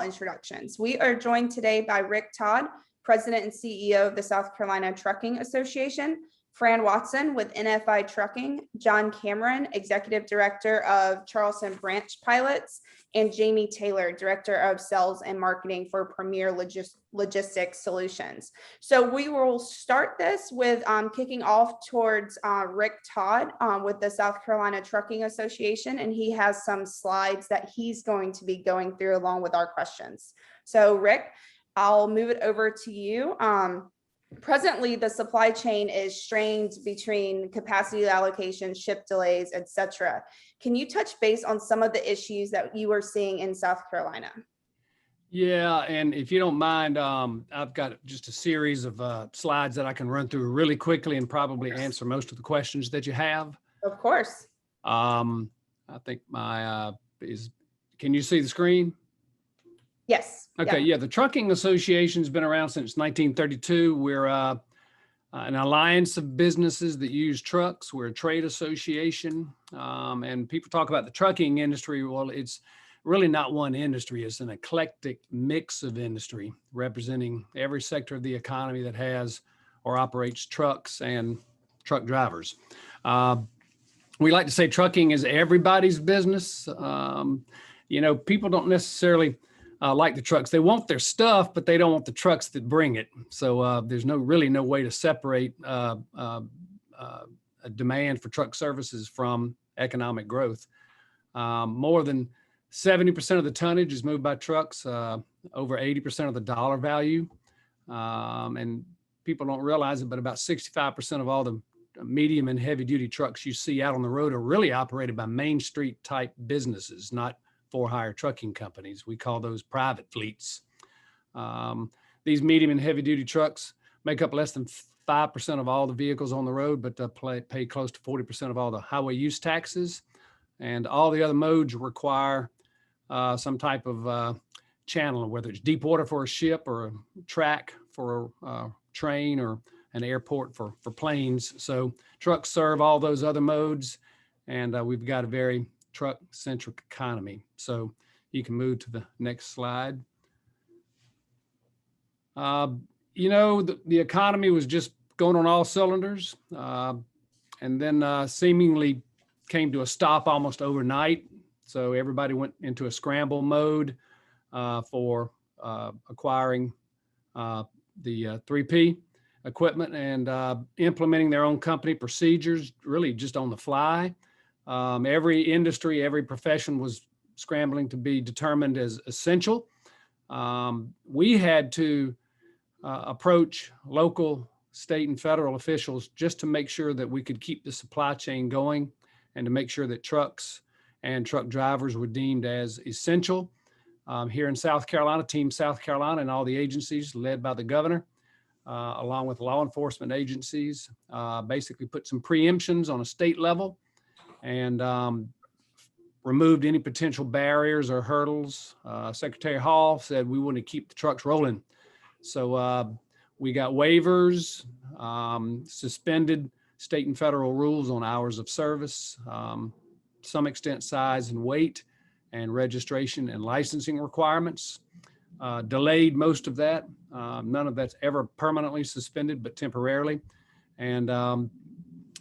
Introductions. We are joined today by Rick Todd, President and CEO of the South Carolina Trucking Association, Fran Watson with NFI Trucking, John Cameron, Executive Director of Charleston Branch Pilots, and Jamie Taylor, Director of Sales and Marketing for Premier Logistics Solutions. So we will start this with kicking off towards Rick Todd with the South Carolina Trucking Association, and he has some slides that he's going to be going through along with our questions. So Rick, I'll move it over to you. Presently, the supply chain is strained between capacity allocation, ship delays, etc. Can you touch base on some of the issues that you are seeing in South Carolina? Yeah, and if you don't mind, I've got just a series of slides that I can run through really quickly and probably answer most of the questions that you have. Of course. I think can you see the screen? Yes. Okay, yeah, the Trucking Association's been around since 1932. We're an alliance of businesses that use trucks. We're a trade association, and people talk about the trucking industry. Well, it's really not one industry. It's an eclectic mix of industry representing every sector of the economy that has or operates trucks and truck drivers. We like to say trucking is everybody's business. People don't necessarily like the trucks. They want their stuff, but they don't want the trucks that bring it. So there's really no way to separate a demand for truck services from economic growth. More than 70% of the tonnage is moved by trucks, over 80% of the dollar value. And people don't realize it, but about 65% of all the medium and heavy duty trucks you see out on the road are really operated by Main Street type businesses, not for-hire trucking companies. We call those private fleets. These medium and heavy-duty trucks make up less than 5% of all the vehicles on the road, but pay close to 40% of all the highway use taxes. And all the other modes require some type of channel, whether it's deep water for a ship or a track for a train or an airport for planes. So trucks serve all those other modes, and we've got a very truck-centric economy. So you can move to the next slide. The economy was just going on all cylinders, and then seemingly came to a stop almost overnight. So everybody went into a scramble mode for acquiring the 3P equipment and implementing their own company procedures, really just on the fly. Every industry, every profession was scrambling to be determined as essential. We had to approach local, state, and federal officials just to make sure that we could keep the supply chain going and to make sure that trucks and truck drivers were deemed as essential. Here in South Carolina, Team South Carolina and all the agencies led by the governor, along with law enforcement agencies, basically put some preemptions on a state level and removed any potential barriers or hurdles. Secretary Hall said we want to keep the trucks rolling. So we got waivers, suspended state and federal rules on hours of service, some extent size and weight, and registration and licensing requirements. Delayed most of that. None of that's ever permanently suspended, but temporarily. And a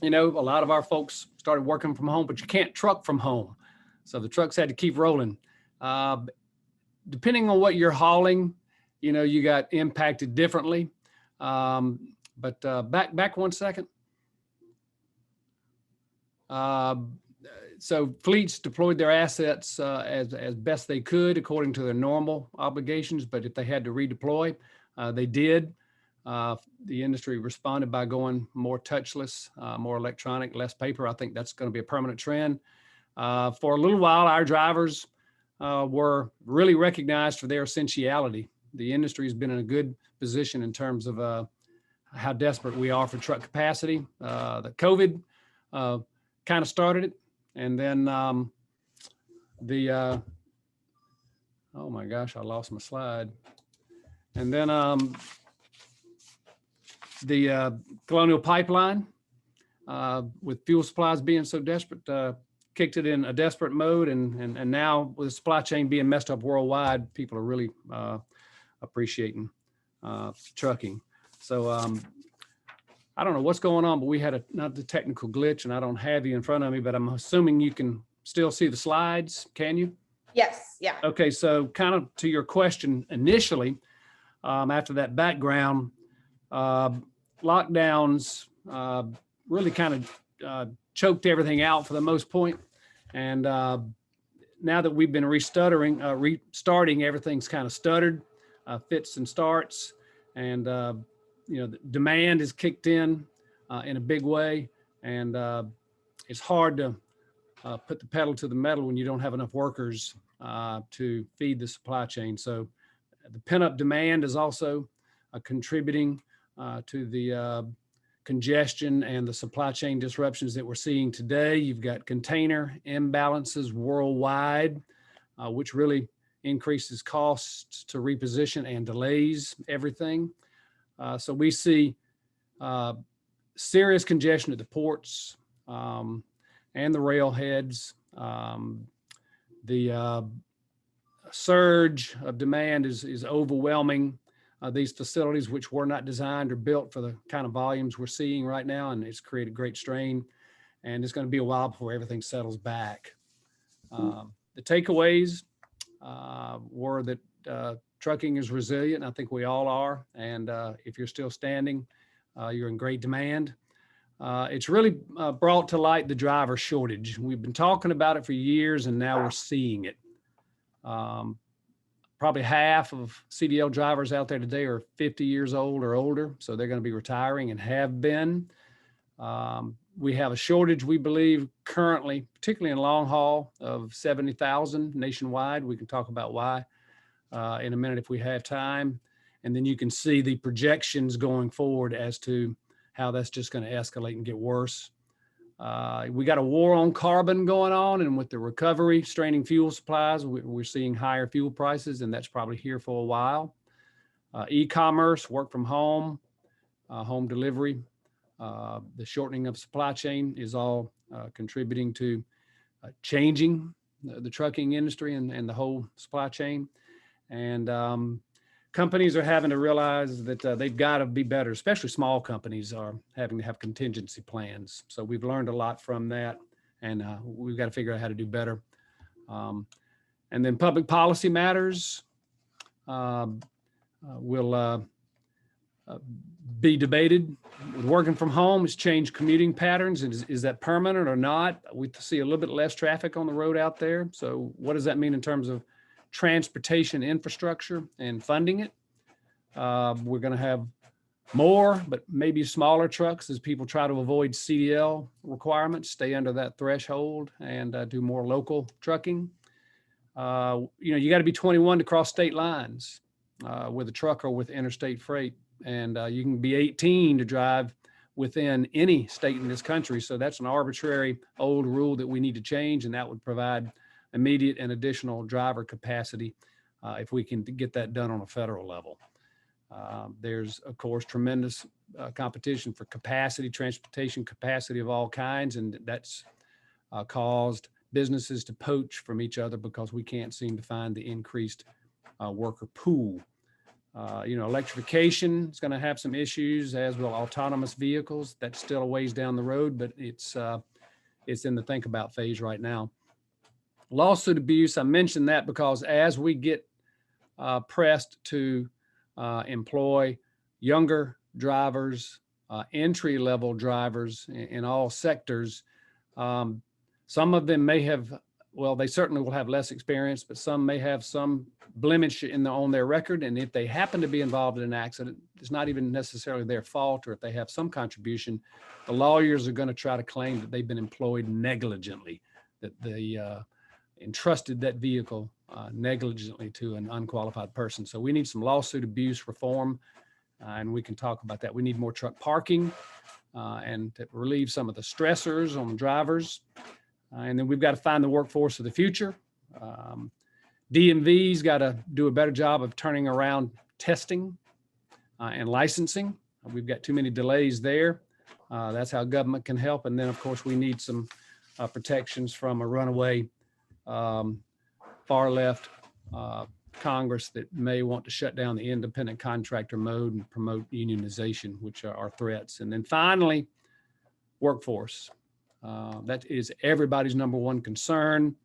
lot of our folks started working from home, but you can't truck from home. So the trucks had to keep rolling. Depending on what you're hauling, you got impacted differently. But back 1 second. So fleets deployed their assets as best they could according to their normal obligations, but if they had to redeploy, they did. The industry responded by going more touchless, more electronic, less paper. I think that's going to be a permanent trend. For a little while, our drivers were really recognized for their essentiality. The industry has been in a good position in terms of how desperate we are for truck capacity. The COVID kind of started it. And then oh my gosh, I lost my slide. And then the Colonial Pipeline, with fuel supplies being so desperate, kicked it in a desperate mode, and now with the supply chain being messed up worldwide, people are really appreciating trucking. So I don't know what's going on, but we had not the technical glitch, and I don't have you in front of me, but I'm assuming you can still see the slides. Can you? Yes, yeah. Okay, so kind of to your question initially, after that background, lockdowns really kind of choked everything out for the most point. And now that we've been restarting, everything's kind of stuttered, fits and starts. And, the demand is kicked in a big way. And it's hard to put the pedal to the metal when you don't have enough workers to feed the supply chain. So the pent-up demand is also contributing to the congestion and the supply chain disruptions that we're seeing today. You've got container imbalances worldwide, which really increases costs to reposition and delays everything. So we see serious congestion at the ports and the railheads. The surge of demand is overwhelming these facilities, which were not designed or built for the kind of volumes we're seeing right now, and it's created great strain. And it's going to be a while before everything settles back. The takeaways were that trucking is resilient. I think we all are. And if you're still standing, you're in great demand. It's really brought to light the driver shortage. We've been talking about it for years, and now we're seeing it. Probably half of CDL drivers out there today are 50 years old or older, so they're going to be retiring and have been. We have a shortage, we believe, currently, particularly in long haul, of 70,000 nationwide. We can talk about why in a minute if we have time. And then you can see the projections going forward as to how that's just going to escalate and get worse. We got a war on carbon going on, and with the recovery straining fuel supplies, we're seeing higher fuel prices, and that's probably here for a while. E-commerce, work from home, home delivery, the shortening of supply chain is all contributing to changing the trucking industry and the whole supply chain. And companies are having to realize that they've got to be better, especially small companies are having to have contingency plans. So we've learned a lot from that, and we've got to figure out how to do better. And then public policy matters will be debated. Working from home has changed commuting patterns. Is that permanent or not? We see a little bit less traffic on the road out there. So what does that mean in terms of transportation infrastructure and funding it? We're going to have more, but maybe smaller trucks as people try to avoid CDL requirements, stay under that threshold, and do more local trucking. You got to be 21 to cross state lines with a truck or with interstate freight, and you can be 18 to drive within any state in this country. So that's an arbitrary old rule that we need to change, and that would provide immediate and additional driver capacity if we can get that done on a federal level. There's, of course, tremendous competition for capacity, transportation capacity of all kinds, and that's caused businesses to poach from each other because we can't seem to find the increased worker pool. Electrification is going to have some issues, as will autonomous vehicles. That's still a ways down the road, but it's in the think about phase right now. Lawsuit abuse, I mentioned that because as we get pressed to employ younger drivers, entry-level drivers in all sectors, some of them may have, they certainly will have less experience, but some may have some blemish on their record. And if they happen to be involved in an accident, it's not even necessarily their fault, or if they have some contribution, the lawyers are going to try to claim that they've been employed negligently, that they entrusted that vehicle negligently to an unqualified person. So we need some lawsuit abuse reform, and we can talk about that. We need more truck parking and to relieve some of the stressors on drivers. And then we've got to find the workforce of the future. DMV's got to do a better job of turning around testing and licensing. We've got too many delays there. That's how government can help. And then, of course, we need some protections from a runaway far left Congress that may want to shut down the independent contractor mode and promote unionization, which are threats. And then finally, workforce. That is everybody's number one concern.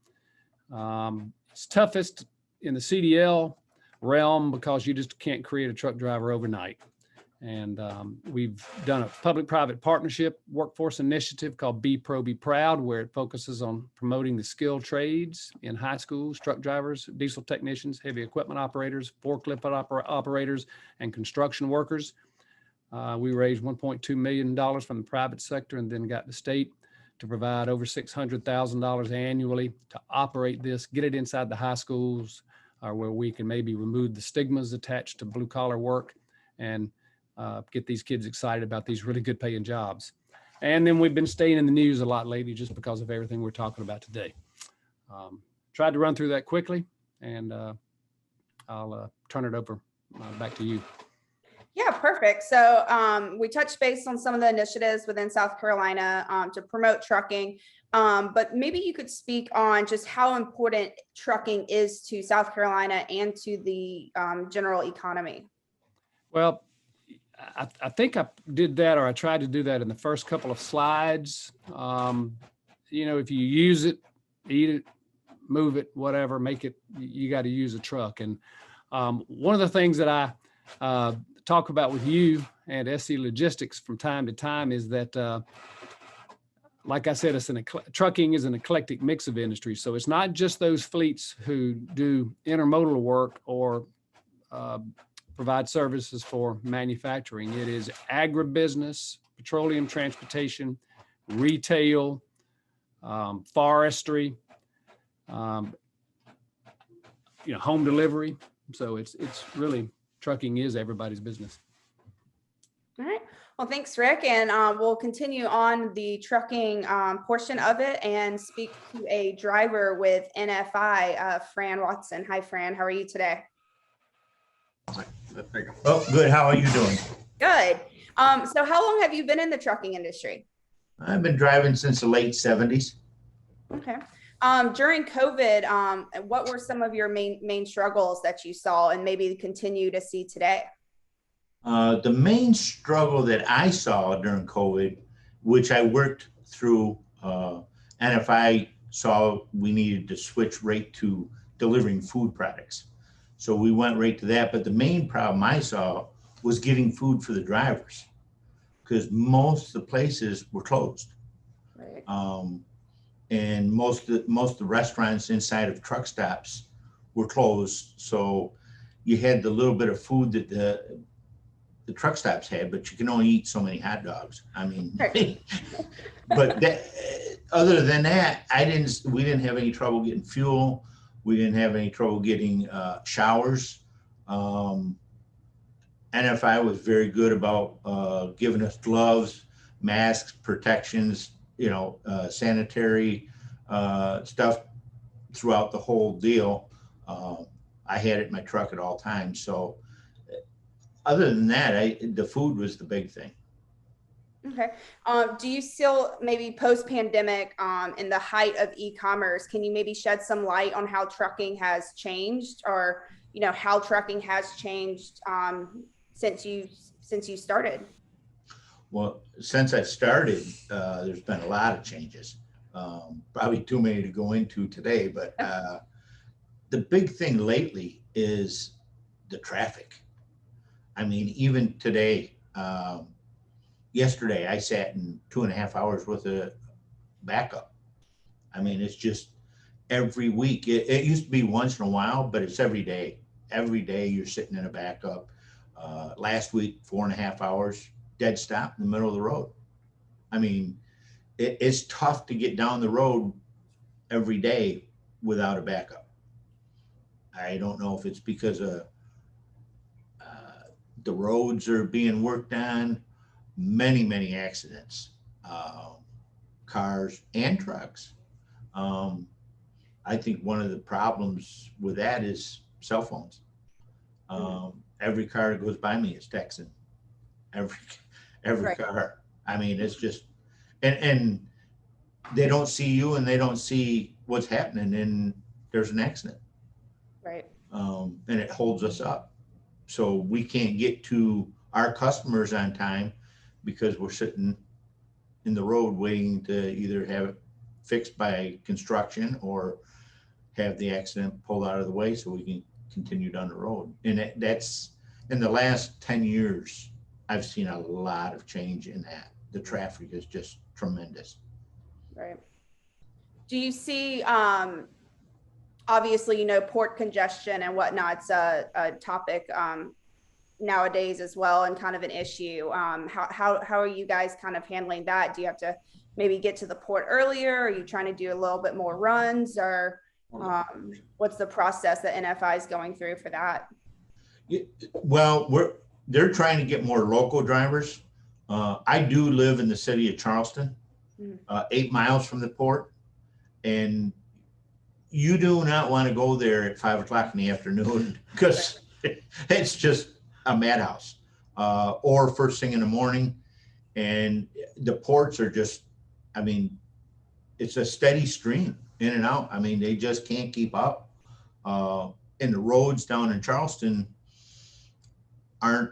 It's toughest in the CDL realm because you just can't create a truck driver overnight. And we've done a public-private partnership workforce initiative called Be Pro, Be Proud, where it focuses on promoting the skilled trades in high schools, truck drivers, diesel technicians, heavy equipment operators, forklift operators, and construction workers. We raised $1.2 million from the private sector and then got the state to provide over $600,000 annually to operate this, get it inside the high schools where we can maybe remove the stigmas attached to blue collar work and get these kids excited about these really good paying jobs. And then we've been staying in the news a lot lately just because of everything we're talking about today. Tried to run through that quickly, and I'll turn it over back to you. Yeah, perfect. So we touched base on some of the initiatives within South Carolina to promote trucking, but maybe you could speak on just how important trucking is to South Carolina and to the general economy. Well, I think I did that, or I tried to do that in the first couple of slides. If you use it, eat it, move it, whatever, make it, you got to use a truck. And one of the things that I talk about with you and SC Logistics from time to time is that, like I said, trucking is an eclectic mix of industries. So it's not just those fleets who do intermodal work or provide services for manufacturing. It is agribusiness, petroleum transportation, retail, forestry, home delivery. So it's really, trucking is everybody's business. All right. Well, thanks, Rick. And we'll continue on the trucking portion of it and speak to a driver with NFI, Fran Watson. Hi, Fran. How are you today? Oh, good. How are you doing? Good. So how long have you been in the trucking industry? I've been driving since the late 70s. Okay. During COVID, what were some of your main struggles that you saw and maybe continue to see today? The main struggle that I saw during COVID, which I worked through, NFI saw we needed to switch right to delivering food products. So we went right to that. But the main problem I saw was getting food for the drivers because most of the places were closed. Right. And most of the restaurants inside of truck stops were closed. So you had the little bit of food that the truck stops had, but you can only eat so many hot dogs. I mean, Right. but other than that, we didn't have any trouble getting fuel. We didn't have any trouble getting showers. NFI was very good about giving us gloves, masks, protections, sanitary stuff throughout the whole deal. I had it in my truck at all times. So other than that, the food was the big thing. Okay. Do you still maybe post-pandemic in the height of e-commerce, can you maybe shed some light on how trucking has changed or, how trucking has changed since you started? Well, since I started, there's been a lot of changes. Probably too many to go into today, but the big thing lately is the traffic. I mean, even today, yesterday I sat in 2.5 hours worth of backup. I mean, it's just every week. It used to be once in a while, but it's every day. Every day you're sitting in a backup. Last week, 4.5 hours, dead stop in the middle of the road. I mean, it's tough to get down the road every day without a backup. I don't know if it's because of the roads are being worked on, many accidents, cars and trucks. I think one of the problems with that is cell phones. Every car that goes by me is texting. Every Right. car. I mean, it's just, and they don't see you and they don't see what's happening, and there's an accident. Right. And it holds us up. So we can't get to our customers on time because we're sitting in the road waiting to either have it fixed by construction or have the accident pulled out of the way so we can continue down the road. And that's, in the last 10 years, I've seen a lot of change in that. The traffic is just tremendous. Right. Do you see, obviously, port congestion and whatnot's a topic nowadays as well, and kind of an issue. How are you guys kind of handling that? Do you have to maybe get to the port earlier? Are you trying to do a little bit more runs, or what's the process that NFI is going through for that? Well, they're trying to get more local drivers. I do live in the city of Charleston, 8 miles from the port, and you do not want to go there at 5 o'clock in the afternoon because it's just a madhouse, or first thing in the morning. And the ports are just, I mean, it's a steady stream in and out. I mean, they just can't keep up. And the roads down in Charleston aren't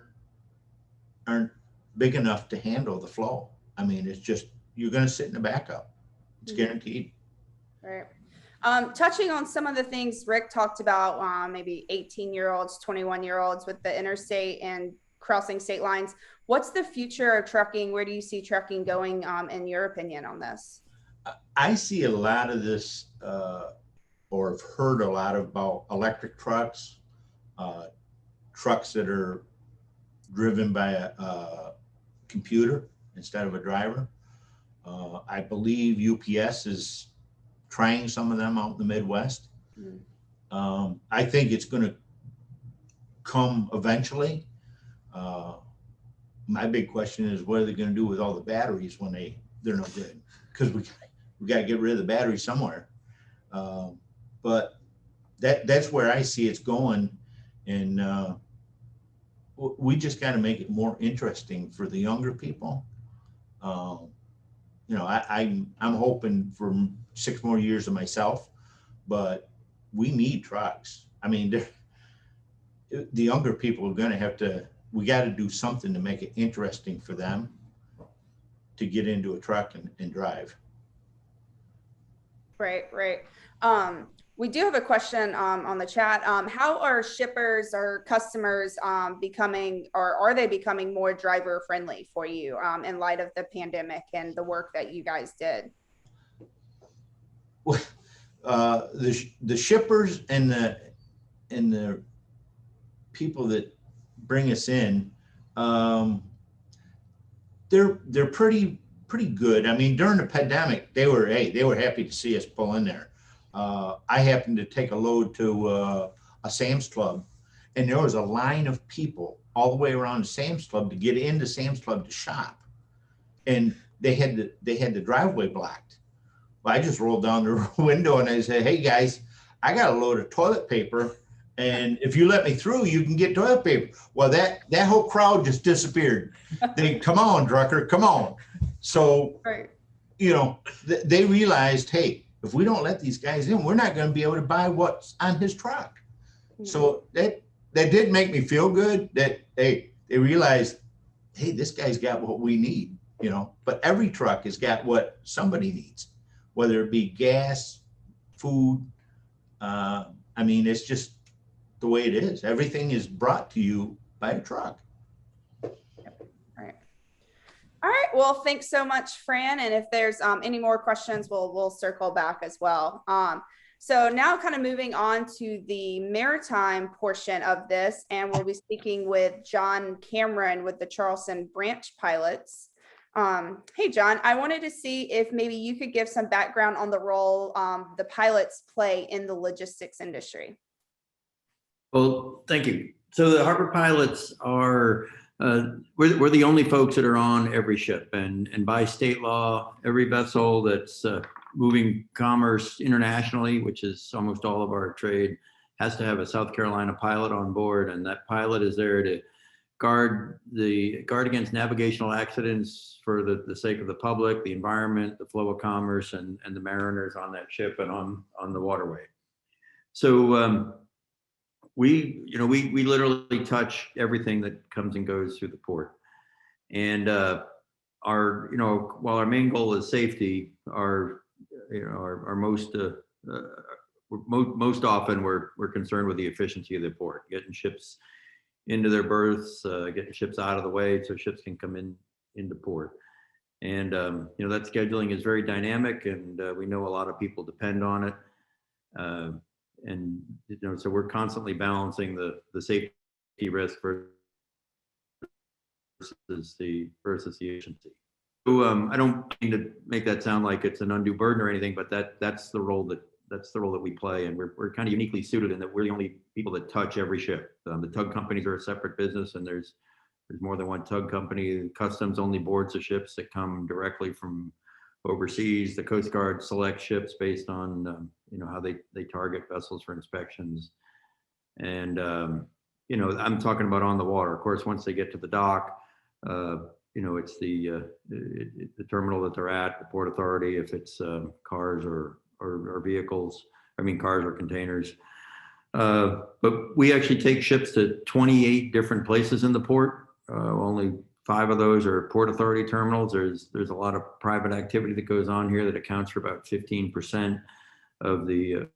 big enough to handle the flow. I mean, it's just, you're going to sit in the backup. It's guaranteed. Right. Touching on some of the things Rick talked about, maybe 18-year-olds, 21-year-olds with the interstate and crossing state lines. What's the future of trucking? Where do you see trucking going, in your opinion on this? I see a lot of this, or have heard a lot about electric trucks, trucks that are driven by a computer instead of a driver. I believe UPS is trying some of them out in the Midwest. I think it's going to come eventually. My big question is, what are they going to do with all the batteries when they're no good? Because we got to get rid of the batteries somewhere. But that's where I see it's going, and we just got to make it more interesting for the younger people. I'm hoping for 6 more years of myself, but we need trucks. I mean, the younger people are going to have to, we got to do something to make it interesting for them to get into a truck and drive. Right. We do have a question on the chat. How are shippers or customers becoming, or are they becoming more driver friendly for you in light of the pandemic and the work that you guys did? Well, the shippers and the people that bring us in, they're pretty good. I mean, during the pandemic, they were happy to see us pull in there. I happened to take a load to a Sam's Club, and there was a line of people all the way around the Sam's Club to get into Sam's Club to shop, and they had the driveway blocked. Well, I just rolled down the window and I said, "Hey guys, I got a load of toilet paper, and if you let me through, you can get toilet paper." Well, that whole crowd just disappeared. They, "Come on, Drucker, come on." So, right. They realized, hey, if we don't let these guys in, we're not going to be able to buy what's on his truck. So that did make me feel good that, hey, they realized, hey, this guy's got what we need, but every truck has got what somebody needs, whether it be gas, food. I mean, it's just the way it is. Everything is brought to you by a truck. All right. Well, thanks so much, Fran. And if there's any more questions, we'll circle back as well. So now kind of moving on to the maritime portion of this, and we'll be speaking with John Cameron with the Charleston branch pilots. Hey, John, I wanted to see if maybe you could give some background on the role the pilots play in the logistics industry. Well, thank you. So the harbor pilots are we're the only folks that are on every ship, and by state law, every vessel that's moving commerce internationally, which is almost all of our trade, has to have a South Carolina pilot on board, and that pilot is there to guard against navigational accidents for the sake of the public, the environment, the flow of commerce, and the mariners on that ship and on the waterway. So we literally touch everything that comes and goes through the port. And while our main goal is safety, most often we're concerned with the efficiency of the port, getting ships into their berths, getting ships out of the way so ships can come into port. And that scheduling is very dynamic, and we know a lot of people depend on it. And so we're constantly balancing the safety risk versus the efficiency. So I don't mean to make that sound like it's an undue burden or anything, but that's the role that we play, and we're kind of uniquely suited in that we're the only people that touch every ship. The tug companies are a separate business, and there's more than one tug company. Customs only boards the ships that come directly from overseas. The Coast Guard selects ships based on how they target vessels for inspections. And I'm talking about on the water. Of course, once they get to the dock, it's the terminal that they're at, the Port Authority, if it's cars or vehicles, cars or containers. But we actually take ships to 28 different places in the port. Only 5 of those are Port Authority terminals. There's a lot of private activity that goes on here that accounts for about 15% of the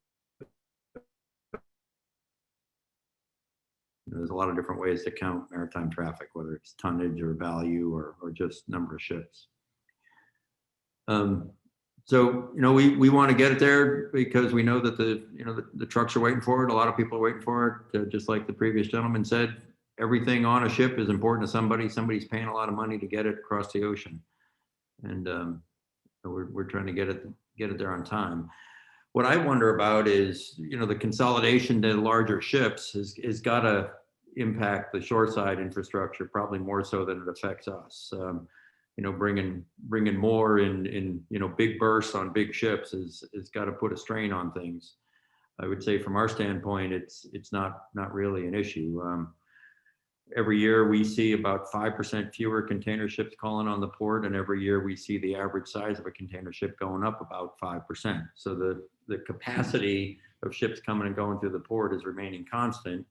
there's a lot of different ways to count maritime traffic, whether it's tonnage or value or just number of ships. So we want to get it there because we know that the trucks are waiting for it. A lot of people are waiting for it. Just like the previous gentleman said, everything on a ship is important to somebody. Somebody's paying a lot of money to get it across the ocean, and we're trying to get it there on time. What I wonder about is, the consolidation to larger ships is got to impact the shoreside infrastructure probably more so than it affects us. Bringing more in big bursts on big ships is got to put a strain on things. I would say from our standpoint, it's not really an issue. Every year we see about 5% fewer container ships calling on the port, and every year we see the average size of a container ship going up about 5%. So the capacity of ships coming and going through the port is remaining constant,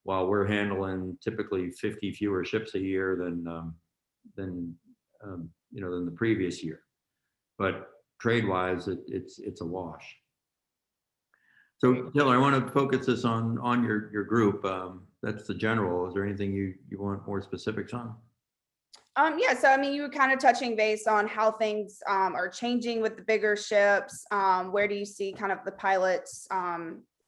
while we're handling typically 50 fewer ships a year than the previous year. But trade-wise, it's a wash. So Taylor, I want to focus this on your group. That's the general. Is there anything you want more specifics on? Yeah, so you were kind of touching base on how things are changing with the bigger ships. Where do you see kind of the pilots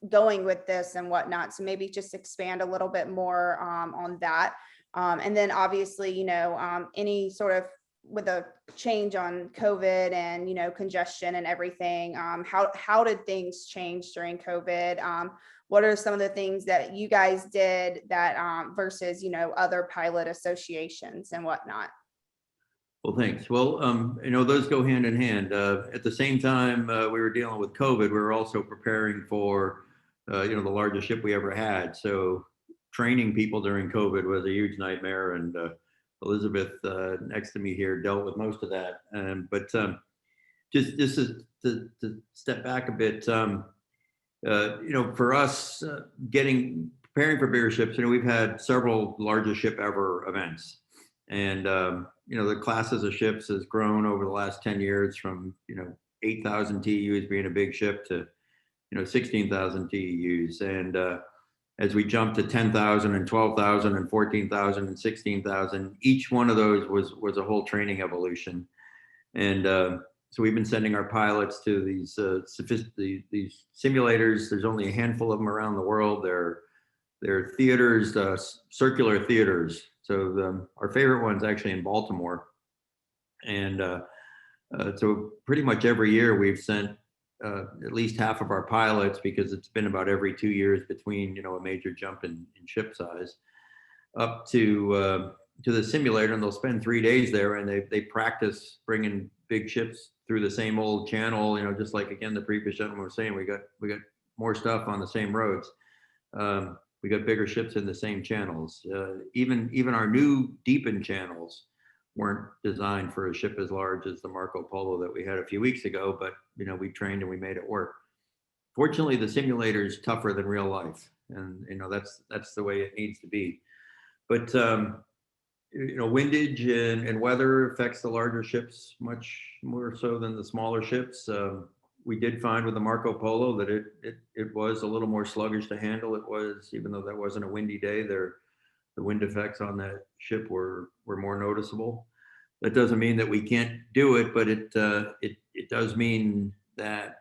going with this and whatnot? So maybe just expand a little bit more on that. And then obviously, any sort of with a change on COVID and, congestion and everything, how did things change during COVID? What are some of the things that you guys did that versus, other pilot associations and whatnot? Well, thanks. Well, those go hand in hand. At the same time we were dealing with COVID, we were also preparing for, the largest ship we ever had. So training people during COVID was a huge nightmare. And Elizabeth next to me here dealt with most of that. But just to step back a bit, for us preparing for bigger ships, we've had several largest ship ever events. And, the classes of ships has grown over the last 10 years from, 8,000 TEUs being a big ship to, 16,000 TEUs. And as we jumped to 10,000 and 12,000 and 14,000 and 16,000, each one of those was a whole training evolution. And so we've been sending our pilots to these simulators. There's only a handful of them around the world. They're theaters, circular theaters. So our favorite one's actually in Baltimore. And so pretty much every year we've sent at least half of our pilots, because it's been about every 2 years between, a major jump in ship size, up to the simulator, and they'll spend 3 days there, and they practice bringing big ships through the same old channel, just like, again, the previous gentleman was saying, we got more stuff on the same roads. we got bigger ships in the same channels. Even our new deepened channels weren't designed for a ship as large as the Marco Polo that we had a few weeks ago, but we trained and we made it work. Fortunately, the simulator is tougher than real life, and that's the way it needs to be. But windage and weather affects the larger ships much more so than the smaller ships. We did find with the Marco Polo that it was a little more sluggish to handle. It was, even though that wasn't a windy day, the wind effects on that ship were more noticeable. That doesn't mean that we can't do it, but it does mean that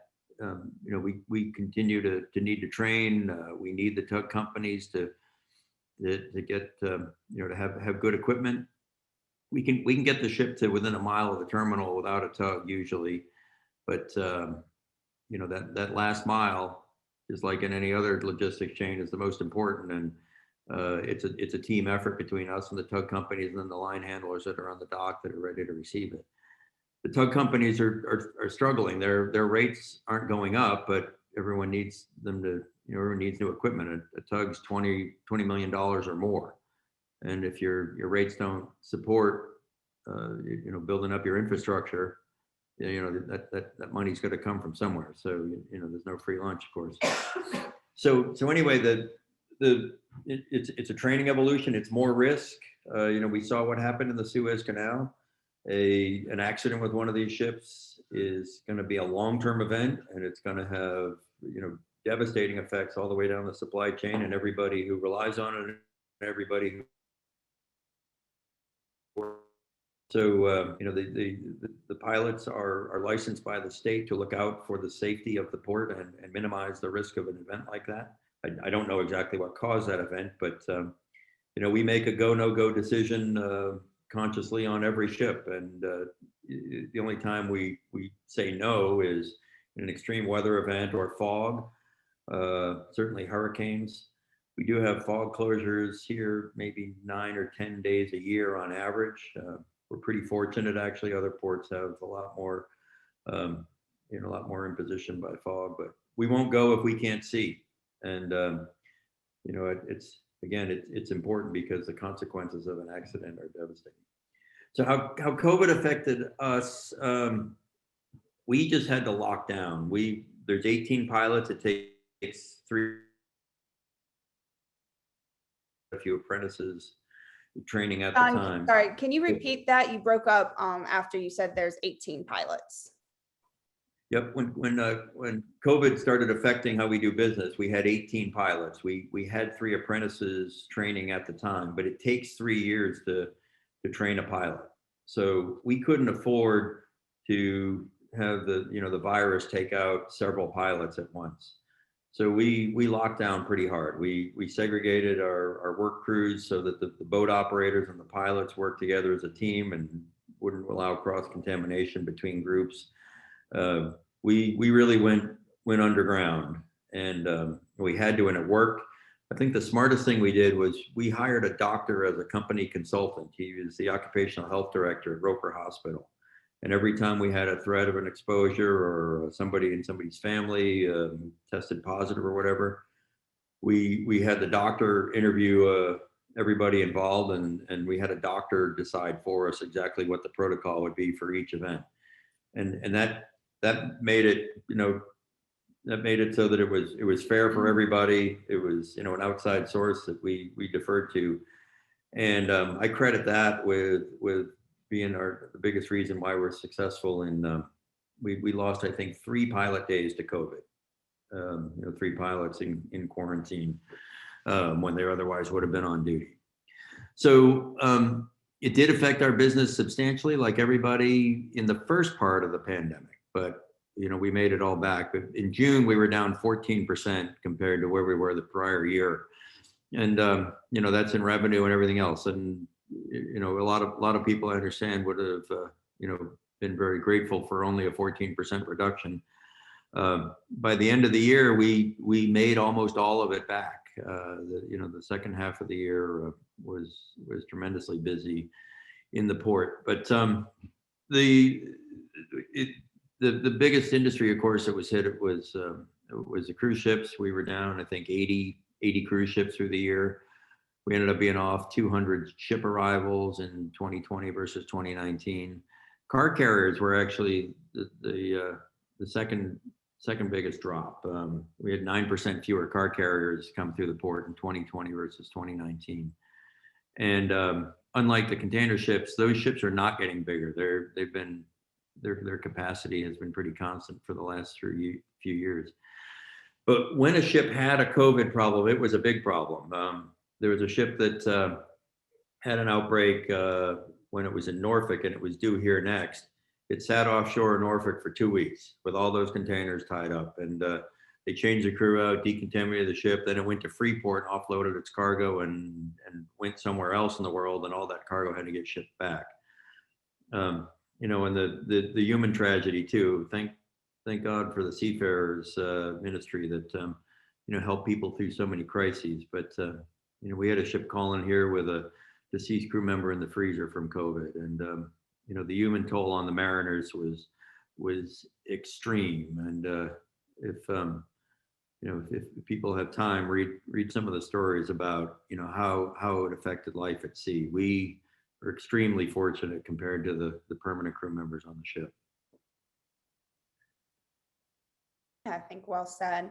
we continue to need to train. We need the tug companies to get to have good equipment. We can get the ship to within a mile of the terminal without a tug usually, but that last mile, just like in any other logistics chain, is the most important, and it's a team effort between us and the tug companies, and then the line handlers that are on the dock that are ready to receive it. The tug companies are struggling. Their rates aren't going up, but everyone needs them to. Everyone needs new equipment. A tug's $20 million or more, and if your rates don't support, building up your infrastructure, that money's got to come from somewhere. So there's no free lunch, of course. So anyway, it's a training evolution. It's more risk. We saw what happened in the Suez Canal. An accident with one of these ships is going to be a long-term event, and it's going to have devastating effects all the way down the supply chain and everybody who relies on it, and everybody who. So the pilots are licensed by the state to look out for the safety of the port and minimize the risk of an event like that. I don't know exactly what caused that event, but we make a go no go decision consciously on every ship, and the only time we say no is in an extreme weather event or fog. Certainly hurricanes. We do have fog closures here, maybe 9 or 10 days a year on average. We're pretty fortunate, actually. Other ports have a lot more, a lot more imposition by fog, but we won't go if we can't see. And it's important because the consequences of an accident are devastating. So how COVID affected us? We just had to lock down. There's 18 pilots. It takes 3 a few apprentices training at the time. Sorry, can you repeat that? You broke up after you said there's 18 pilots. Yep. When COVID started affecting how we do business, we had 18 pilots. We had 3 apprentices training at the time, but it takes 3 years to train a pilot. So we couldn't afford to have the virus take out several pilots at once. So we locked down pretty hard. We segregated our work crews so that the boat operators and the pilots worked together as a team and wouldn't allow cross-contamination between groups. We really went underground, and we had to, and it worked. I think the smartest thing we did was we hired a doctor as a company consultant. He was the occupational health director at Roper Hospital. And every time we had a threat of an exposure or somebody in somebody's family tested positive or whatever, we had the doctor interview everybody involved, and we had a doctor decide for us exactly what the protocol would be for each event. And that made it, that made it so that it was fair for everybody. It was, an outside source that we deferred to. And I credit that with being the biggest reason why we're successful in, we lost, I think, 3 pilot days to COVID. 3 pilots in quarantine when they otherwise would have been on duty. So it did affect our business substantially, like everybody in the first part of the pandemic, but we made it all back. But in June, we were down 14% compared to where we were the prior year. And that's in revenue and everything else. And a lot of people I understand would have been very grateful for only a 14% reduction. By the end of the year, we made almost all of it back. The second half of the year was tremendously busy in the port. But the biggest industry, of course, that was hit was the cruise ships. We were down, I think, 80 80 cruise ships through the year. We ended up being off 200 ship arrivals in 2020 versus 2019. Car carriers were actually the second biggest drop. We had 9% fewer car carriers come through the port in 2020 versus 2019. And unlike the container ships, those ships are not getting bigger. Their capacity has been pretty constant for the last few years. But when a ship had a COVID problem, it was a big problem. There was a ship that had an outbreak when it was in Norfolk, and it was due here next. It sat offshore in Norfolk for 2 weeks with all those containers tied up, and they changed the crew out, decontaminated the ship. Then it went to Freeport and offloaded its cargo and went somewhere else in the world, and all that cargo had to get shipped back. You know, and the human tragedy too. Thank God for the seafarers ministry that you know, helped people through so many crises. But you know, we had a ship calling here with a deceased crew member in the freezer from COVID, and you know, the human toll on the mariners was extreme. And if you know, if people have time, read some of the stories about, you know, how it affected life at sea. We are extremely fortunate compared to the permanent crew members on the ship. Yeah, I think well said.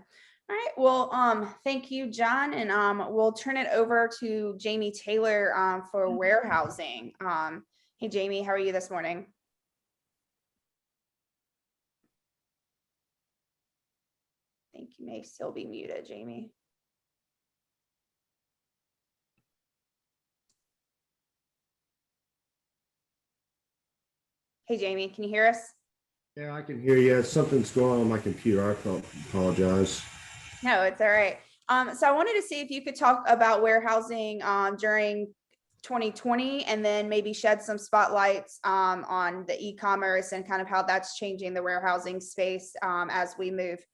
All right, well, thank you, John, and we'll turn it over to Jamie Taylor for warehousing. Hey, Jamie, how are you this morning? I think you may still be muted, Jamie. Hey, Jamie, can you hear us? Yeah, I can hear you. Something's going on my computer. I apologize. No, it's all right. So I wanted to see if you could talk about warehousing during 2020, and then maybe shed some spotlights on the e-commerce and kind of how that's changing the warehousing space as we move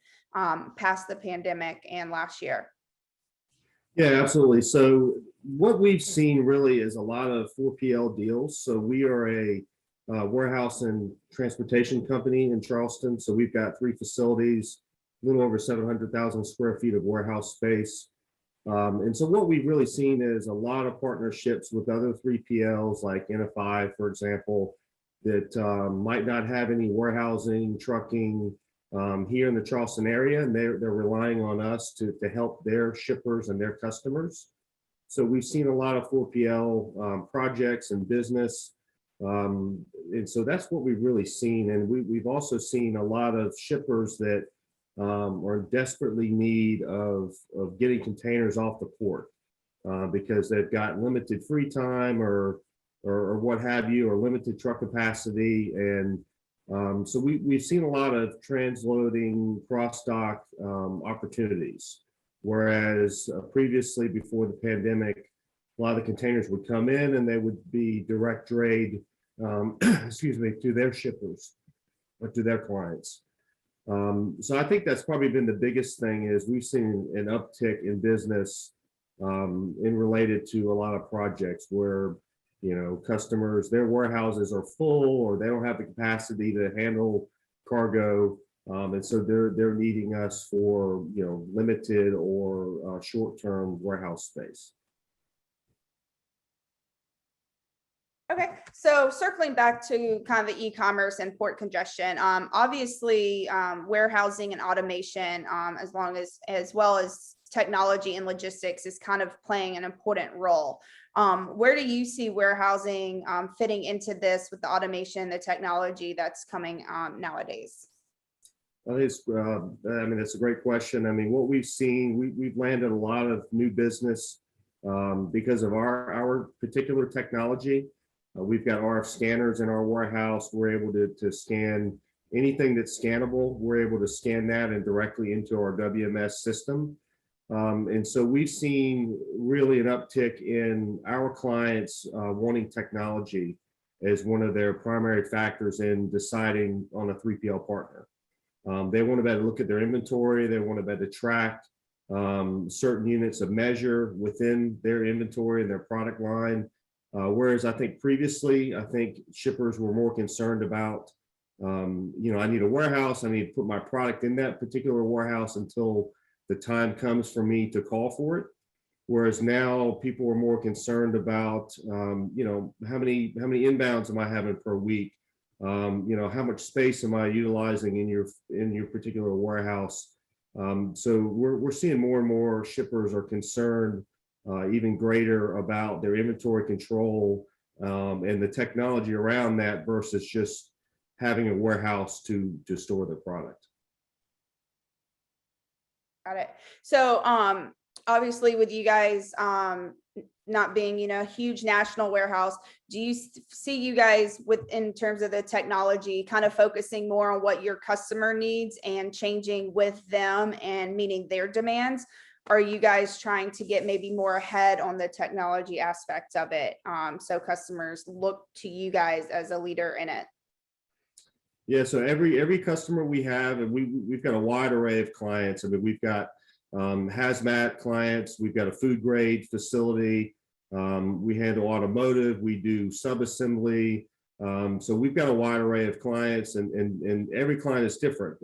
past the pandemic and last year. Yeah, absolutely. So what we've seen really is a lot of 4PL deals. So we are a warehouse and transportation company in Charleston. So we've got 3 facilities, a little over 700,000 square feet of warehouse space. And so what we've really seen is a lot of partnerships with other 3PLs like NFI, for example, that might not have any warehousing, trucking here in the Charleston area, and they're relying on us to help their shippers and their customers. So we've seen a lot of 4PL projects and business. And so that's what we've really seen. And we've also seen a lot of shippers that are in desperately need of getting containers off the port because they've got limited free time or what have you, or limited truck capacity. And so we've seen a lot of transloading, cross-dock opportunities. Whereas previously, before the pandemic, a lot of the containers would come in and they would be direct trade, excuse me, to their shippers or to their clients. So I think that's probably been the biggest thing, is we've seen an uptick in business in related to a lot of projects where, you know, customers, their warehouses are full or they don't have the capacity to handle cargo. And so they're needing us for, you know, limited or short-term warehouse space. Okay, so circling back to kind of the e-commerce and port congestion, obviously warehousing and automation, as well as technology and logistics, is kind of playing an important role. Where do you see warehousing fitting into this with the automation, the technology that's coming nowadays? Well, I mean, that's a great question. I mean, what we've seen, we've landed a lot of new business because of our particular technology. We've got RF scanners in our warehouse. We're able to scan anything that's scannable. We're able to scan that and directly into our WMS system. And so we've seen really an uptick in our clients wanting technology as one of their primary factors in deciding on a 3PL partner. They want to be able to look at their inventory. They want to be able to track certain units of measure within their inventory and their product line. Whereas I think previously, shippers were more concerned about, you know, I need a warehouse. I need to put my product in that particular warehouse until the time comes for me to call for it. Whereas now people are more concerned about, you know, how many inbounds am I having per week? You know, how much space am I utilizing in your particular warehouse? So we're seeing more and more shippers are concerned even greater about their inventory control and the technology around that versus just having a warehouse to store the product. Got it. So obviously with you guys not being, you know, a huge national warehouse, do you see you guys in terms of the technology kind of focusing more on what your customer needs and changing with them and meeting their demands? Are you guys trying to get maybe more ahead on the technology aspect of it, so customers look to you guys as a leader in it? Yeah, so every customer we have, and we've got a wide array of clients. I mean, we've got hazmat clients, we've got a food grade facility, we handle automotive, we do sub-assembly. So we've got a wide array of clients, and every client is different,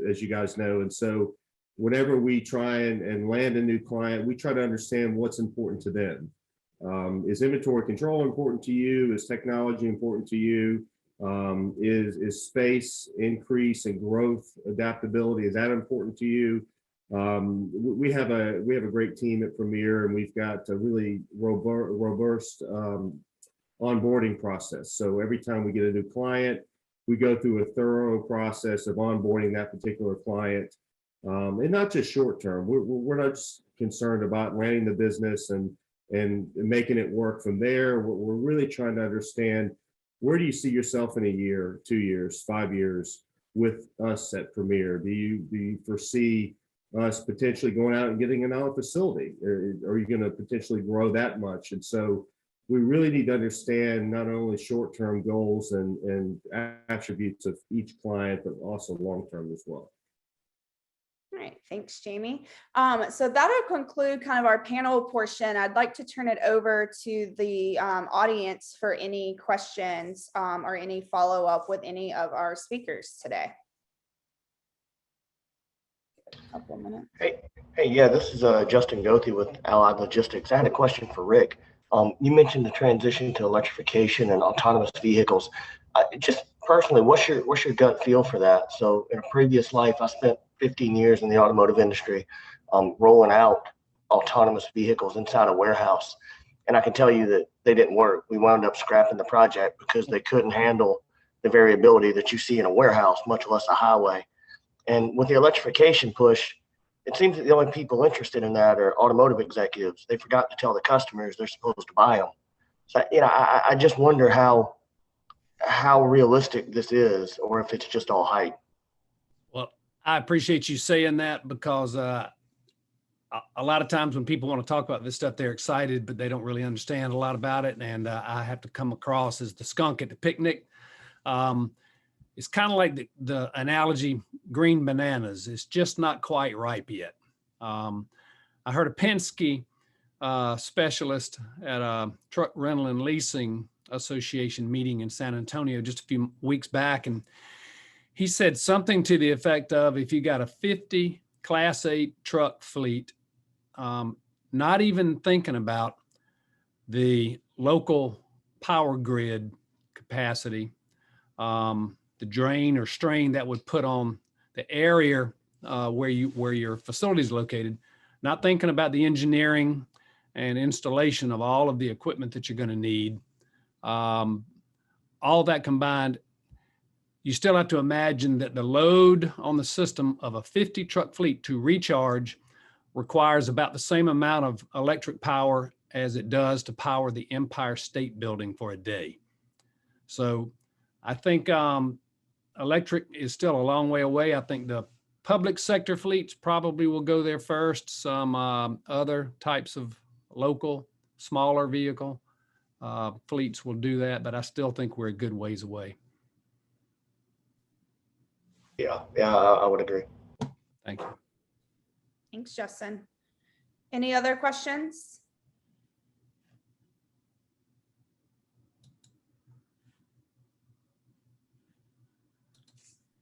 as you guys know. And so whenever we try and land a new client, we try to understand what's important to them. Is inventory control important to you? Is technology important to you? Is space increase and growth adaptability, is that important to you? We have a great team at Premier, and we've got a really robust onboarding process. So every time we get a new client, we go through a thorough process of onboarding that particular client, and not just short term. We're not just concerned about landing the business and making it work from there. We're really trying to understand, where do you see yourself in a year, 2 years, 5 years with us at Premier? Do you foresee us potentially going out and getting another facility? Are you going to potentially grow that much? And so we really need to understand not only short-term goals and attributes of each client, but also long-term as well. All right, thanks, Jamie. So that'll conclude kind of our panel portion. I'd like to turn it over to the audience for any questions or any follow-up with any of our speakers today. A couple of minutes. Hey, yeah, this is Justin Gothi with Allied Logistics. I had a question for Rick. You mentioned the transition to electrification and autonomous vehicles. Just personally, what's your gut feel for that? So in a previous life, I spent 15 years in the automotive industry, rolling out autonomous vehicles inside a warehouse. And I can tell you that they didn't work. We wound up scrapping the project because they couldn't handle the variability that you see in a warehouse, much less a highway. And with the electrification push, it seems that the only people interested in that are automotive executives. They forgot to tell the customers they're supposed to buy them. So, you know, I just wonder how realistic this is, or if it's just all hype. Well, I appreciate you saying that, because a lot of times when people want to talk about this stuff, they're excited, but they don't really understand a lot about it. And I have to come across as the skunk at the picnic. It's kind of like the analogy, green bananas. It's just not quite ripe yet. I heard a Penske specialist at a truck rental and leasing association meeting in San Antonio just a few weeks back. And he said something to the effect of, if you got a 50 Class 8 truck fleet, not even thinking about the local power grid capacity, the drain or strain that would put on the area where your facility is located, not thinking about the engineering and installation of all of the equipment that you're going to need. All that combined, you still have to imagine that the load on the system of a 50 truck fleet to recharge requires about the same amount of electric power as it does to power the Empire State Building for a day. So I think electric is still a long way away. I think the public sector fleets probably will go there first. Some other types of local, smaller vehicle fleets will do that, but I still think we're a good ways away. Yeah, I would agree. Thank you. Thanks, Justin. Any other questions?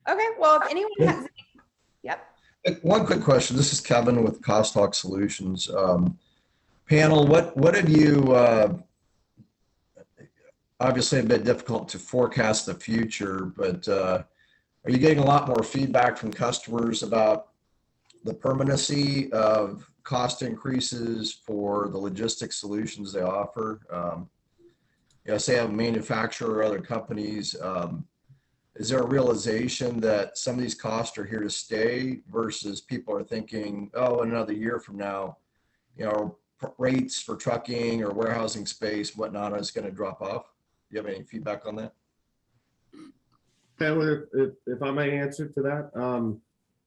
Okay, well, if anyone has, yep. One quick question. This is Kevin with Cost Talk Solutions. Panel, what have you, obviously a bit difficult to forecast the future, but are you getting a lot more feedback from customers about the permanency of cost increases for the logistics solutions they offer? Say a manufacturer or other companies, is there a realization that some of these costs are here to stay versus people are thinking, oh, another year from now, rates for trucking or warehousing space, whatnot, is going to drop off? Do you have any feedback on that? Taylor, if I may answer to that.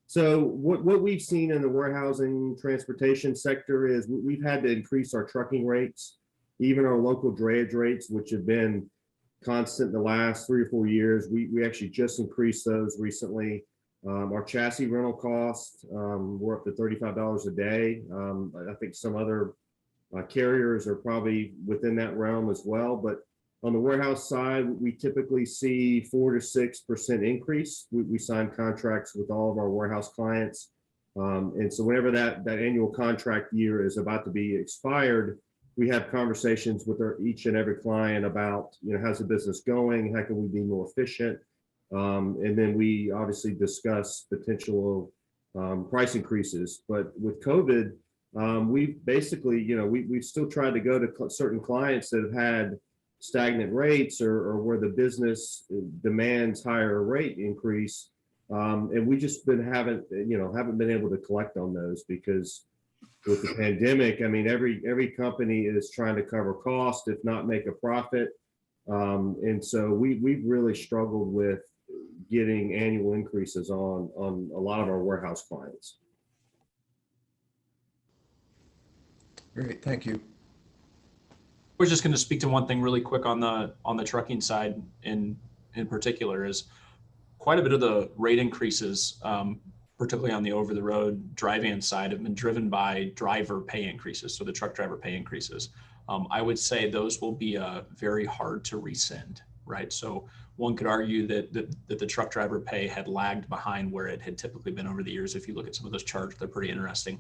So what we've seen in the warehousing transportation sector is we've had to increase our trucking rates, even our local drayage rates, which have been constant the last 3 or 4 years. We actually just increased those recently. Our chassis rental costs, we're up to $35 a day. I think some other carriers are probably within that realm as well. But on the warehouse side, we typically see 4 to 6% increase. We sign contracts with all of our warehouse clients. And so whenever that annual contract year is about to be expired, we have conversations with each and every client about, how's the business going? How can we be more efficient? And then we obviously discuss potential price increases. But with COVID, we've basically, we've still tried to go to certain clients that have had stagnant rates or where the business demands higher rate increase. And we just haven't been able to collect on those because with the pandemic, I mean, every company is trying to cover cost, if not make a profit. And so we've really struggled with getting annual increases on a lot of our warehouse clients. Great, thank you. We're just going to speak to one thing really quick on the trucking side in particular is quite a bit of the rate increases, particularly on the over-the-road dry van side, have been driven by driver pay increases, so the truck driver pay increases. I would say those will be very hard to rescind, right? So one could argue that the truck driver pay had lagged behind where it had typically been over the years. If you look at some of those charts, they're pretty interesting.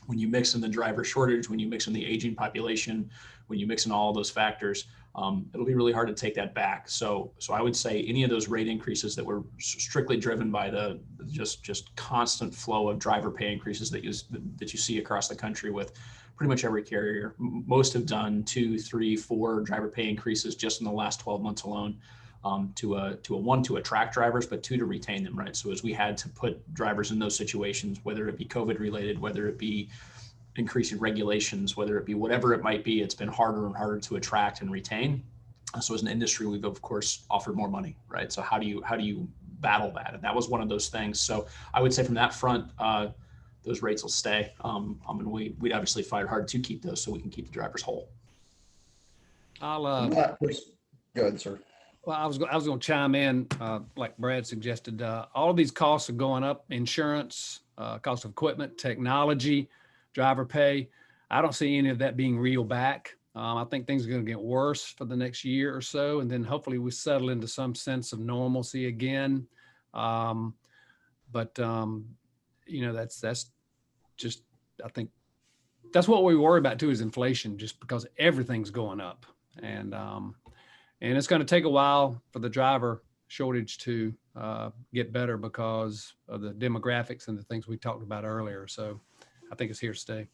When you mix in the driver shortage, when you mix in the aging population, when you mix in all of those factors, it'll be really hard to take that back. So I would say any of those rate increases that were strictly driven by the just constant flow of driver pay increases that you see across the country with pretty much every carrier. Most have done 2, 3, 4 driver pay increases just in the last 12 months alone. To attract drivers, but 2, to retain them, right? So as we had to put drivers in those situations, whether it be COVID related, whether it be increasing regulations, whether it be whatever it might be, it's been harder and harder to attract and retain. So as an industry, we've of course offered more money, right? So how do you battle that? And that was one of those things. So I would say from that front, those rates will stay. And we'd obviously fight hard to keep those so we can keep the drivers whole. I'll Go ahead, sir. Well, I was going to chime in, like Brad suggested. All of these costs are going up: insurance, cost of equipment, technology, driver pay. I don't see any of that being reeled back. I think things are going to get worse for the next year or so, and then hopefully we settle into some sense of normalcy again. But that's just, I think that's what we worry about too, is inflation, just because everything's going up, and it's going to take a while for the driver shortage to get better because of the demographics and the things we talked about earlier. So I think it's here to stay.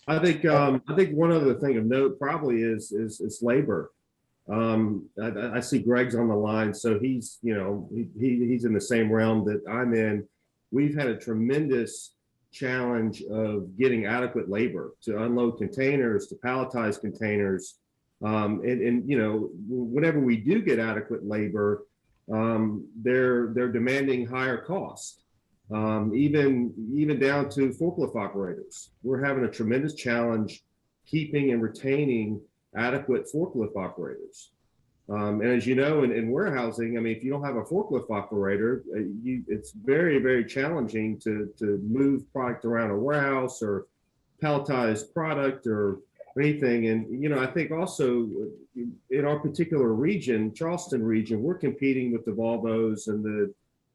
I think one other thing of note probably is labor. I see Greg's on the line, so he's he's in the same realm that I'm in. We've had a tremendous challenge of getting adequate labor to unload containers, to palletize containers. Whenever we do get adequate labor, they're demanding higher cost, even down to forklift operators. We're having a tremendous challenge keeping and retaining adequate forklift operators. And as you know, in warehousing, I mean, if you don't have a forklift operator, it's very, very challenging to move product around a warehouse or palletize product or anything. And, I think also in our particular region, Charleston region, we're competing with the Volvos and the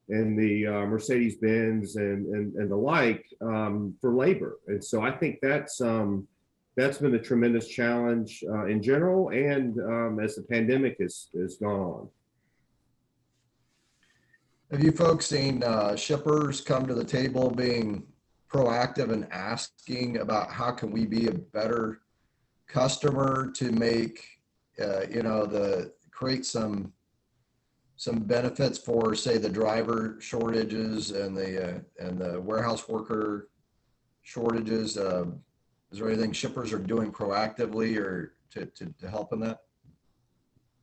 and the Mercedes-Benz and the like for labor. And so I think that's been a tremendous challenge in general, and as the pandemic has gone on. Have you folks seen shippers come to the table being proactive and asking about how can we be a better customer to make, create some benefits for, say, the driver shortages and the warehouse worker shortages? Is there anything shippers are doing proactively or to help in that?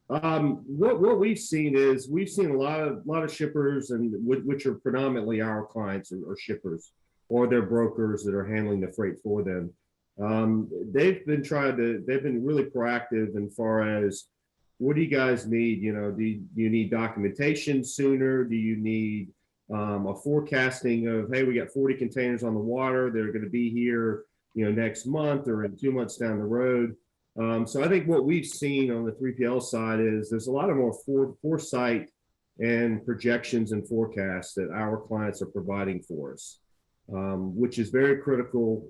What we've seen is a lot of shippers, and which are predominantly our clients or shippers or their brokers that are handling the freight for them. They've been really proactive as far as, what do you guys need? Do you need documentation sooner? Do you need a forecasting of, hey, we got 40 containers on the water, they're going to be here, next month or in 2 months down the road. So I think what we've seen on the 3PL side is there's a lot of more foresight and projections and forecasts that our clients are providing for us, which is very critical.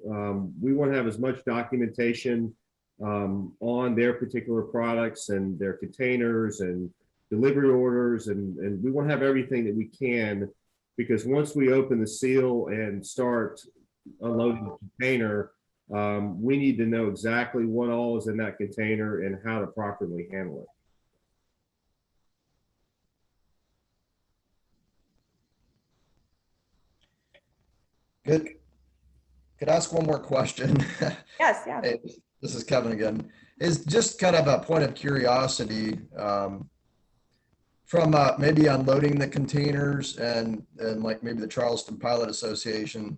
We want to have as much documentation on their particular products and their containers and delivery orders, and we want to have everything that we can, because once we open the seal and start unloading the container, we need to know exactly what all is in that container and how to properly handle it. Good. Could I ask one more question? Yes, yeah. Hey, this is Kevin again. Is just kind of a point of curiosity, from maybe unloading the containers and like maybe the Charleston Pilot Association.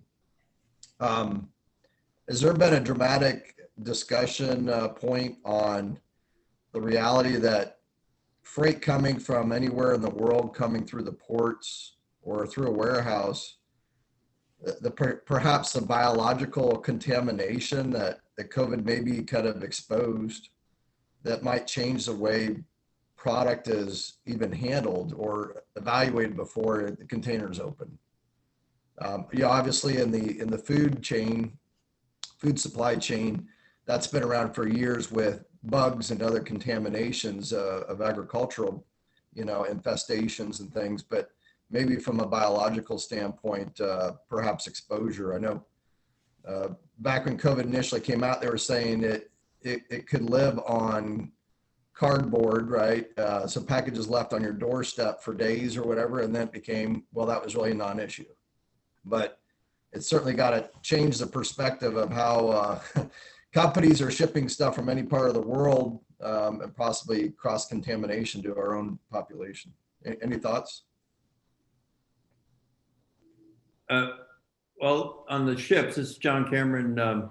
Has there been a dramatic discussion point on the reality that freight coming from anywhere in the world coming through the ports or through a warehouse, perhaps the biological contamination that COVID maybe kind of exposed, that might change the way product is even handled or evaluated before the container is open? Obviously in the food supply chain, that's been around for years with bugs and other contaminations of agricultural, infestations and things. But maybe from a biological standpoint, perhaps exposure. I know back when COVID initially came out, they were saying that it could live on cardboard, right? So packages left on your doorstep for days or whatever, and then it became, well, that was really a non-issue. But it's certainly got to change the perspective of how companies are shipping stuff from any part of the world, and possibly cross-contamination to our own population. Any thoughts? Well, on the ships, this is John Cameron.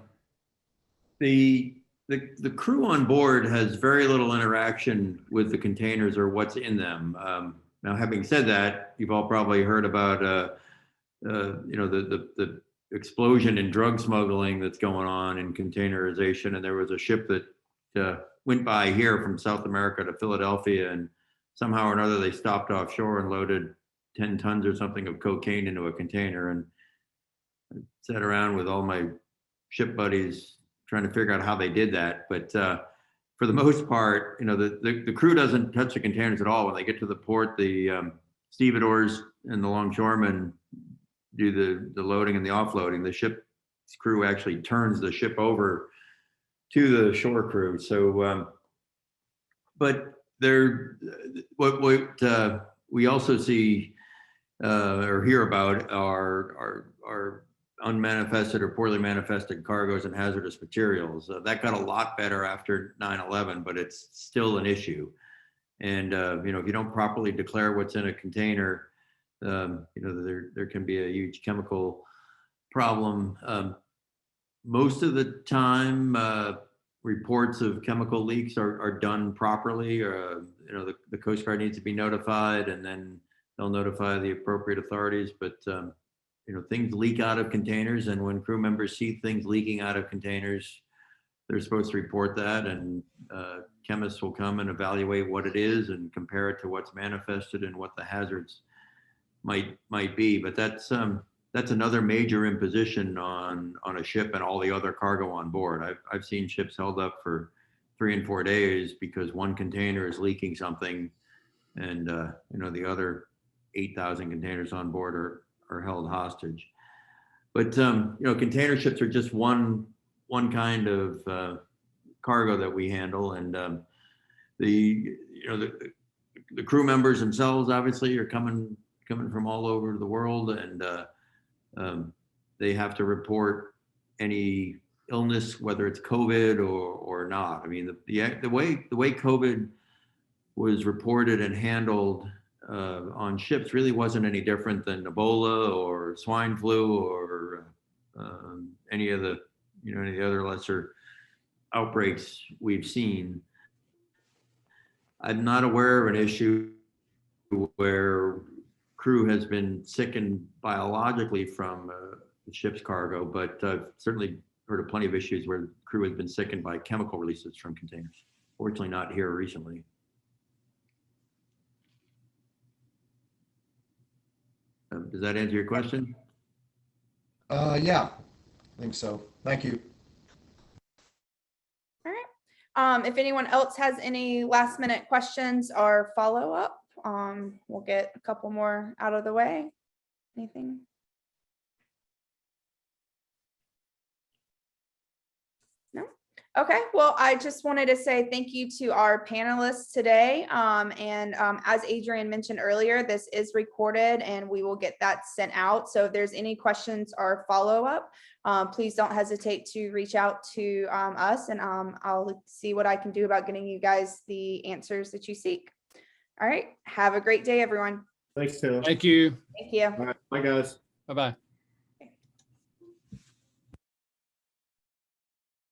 The crew on board has very little interaction with the containers or what's in them. Now, having said that, you've all probably heard about the explosion in drug smuggling that's going on in containerization. And there was a ship that went by here from South America to Philadelphia, and somehow or another they stopped offshore and loaded 10 tons or something of cocaine into a container. And I sat around with all my ship buddies trying to figure out how they did that. But for the most part, the crew doesn't touch the containers at all. When they get to the port, the stevedores and the longshoremen do the loading and the offloading. The ship's crew actually turns the ship over to the shore crew. So, but what we also see or hear about are unmanifested or poorly manifested cargoes and hazardous materials. That got a lot better after 9/11, but it's still an issue. And if you don't properly declare what's in a container, there can be a huge chemical problem. Most of the time, reports of chemical leaks are done properly. The Coast Guard needs to be notified, and then they'll notify the appropriate authorities. But things leak out of containers, and when crew members see things leaking out of containers, they're supposed to report that, and chemists will come and evaluate what it is and compare it to what's manifested and what the hazards might be. But that's another major imposition on a ship and all the other cargo on board. I've seen ships held up for 3 and 4 days because one container is leaking something, and the other 8,000 containers on board are held hostage. But container ships are just one kind of cargo that we handle, and the crew members themselves obviously are coming from all over the world, and they have to report any illness, whether it's COVID or not. I mean, the way COVID was reported and handled on ships really wasn't any different than Ebola or swine flu or any of the other lesser outbreaks we've seen. I'm not aware of an issue where crew has been sickened biologically from the ship's cargo, but I've certainly heard of plenty of issues where crew has been sickened by chemical releases from containers. Fortunately, not here recently. Does that answer your question? Yeah, I think so. Thank you. All right. If anyone else has any last minute questions or follow up, we'll get a couple more out of the way. Anything? No? Okay, well, I just wanted to say thank you to our panelists today. As Adrian mentioned earlier, this is recorded and we will get that sent out. So if there's any questions or follow up, please don't hesitate to reach out to us, and I'll see what I can do about getting you guys the answers that you seek. All right, have a great day, everyone. Thanks, Taylor. Thank you. Thank you. All right, bye, guys. Bye-bye.